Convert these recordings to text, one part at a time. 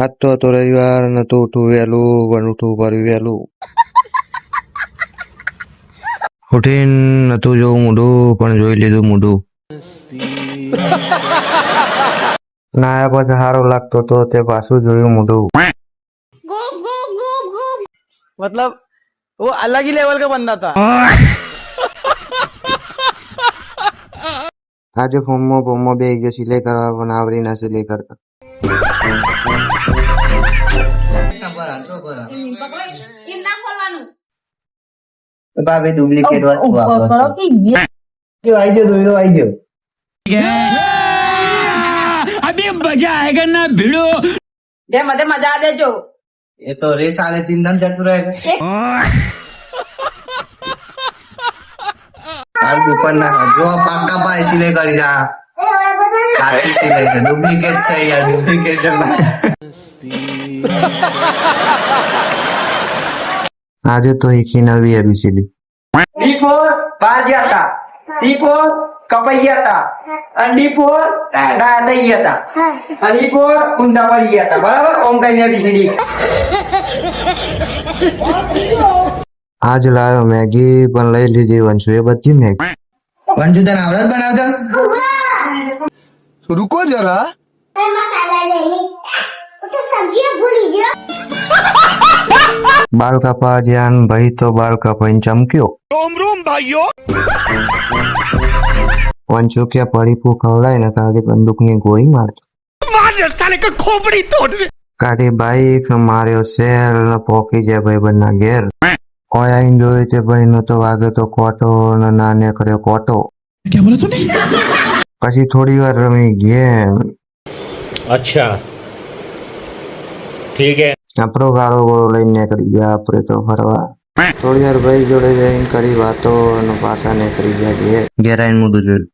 આજ તો હતો રવિવાર, નતું ઉઠવું વહેલું પણ ઉઠવું પડ્યું વહેલું. ઉઠીને નતું જોવું મોઢું પણ જોઈ લીધું મોઢું. નાયા પછી સારો લાગતો તો તે પાછું જોયું મોઢું. मतलब वो अलग ही लेवल का बंदा था. આજે ફોર્મમાં બે ગયો સિલાઈ કરવા પણ આવડી ના સિલાઈ કરતા. ભાભી ડુપ્લિકેટ વસ્તુ વાપરો કે આઈ ગયો દોયરો આઈ ગયો अभी मजा आएगा ना भिड़ो जे मधे मजा आ देजो એ તો રે 3.5 દાન જતું રહે હાલ ઉપર ના જો પાકા ભાઈ સિલાઈ કરી જા કાચી સિલાઈ છે ડુપ્લિકેટ છે યાર ડુપ્લિકેટ છે આજે તો હીખી નવી એબીસીડી. डी फोर बाहर गया था, डी फोर कपैया था, और डी फोर दादइया था, और डी फोर कुंदा पर गया था. बराबर ओम कहीं ABCD. આજ લાવ્યો મેગી પણ લઈ લીધી વંશુ એ બધી મેગી. વંજુ તને આવડે બનાવતા रुको जरा. બાલ કાપા જ્ઞાન ભાઈ તો બાલ કાપાઈને ચમક્યો. रोम रोम भाइयों વંશુ ક્યાં પડીપું ખવડાય ને કાગે બંદૂકની ગોળી મારતો. मार साले का खोपड़ी तोड़ दे. કાઢી બાઈક ને માર્યો સેલ ને પોકી જાય ભાઈ બંને ઘેર. ઓય આઈને જોયું તે ભાઈ નો તો વાગે તો કોટો ને નાને કર્યો કોટો. क्या बोला तूने? પછી થોડી વાર રમી ગેમ. अच्छा ठीक है. આપણો ગાળો ગોળો લઈને નીકળી ગયા આપણે તો ફરવા. થોડી વાર ભાઈ જોડે બેહીને કરી વાતો અને પાછા નીકળી ગયા ઘેર આવીને મોઢું જોયું.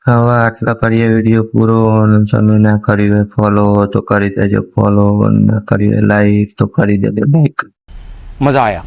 હવે આટલા કરીએ વિડીયો પૂરો. અને તમે ના કરી હોય ફોલો તો કરી દેજો ફોલો, ના કરી હોય લાઈક તો કરી દેજો લાઈક. मजा आया.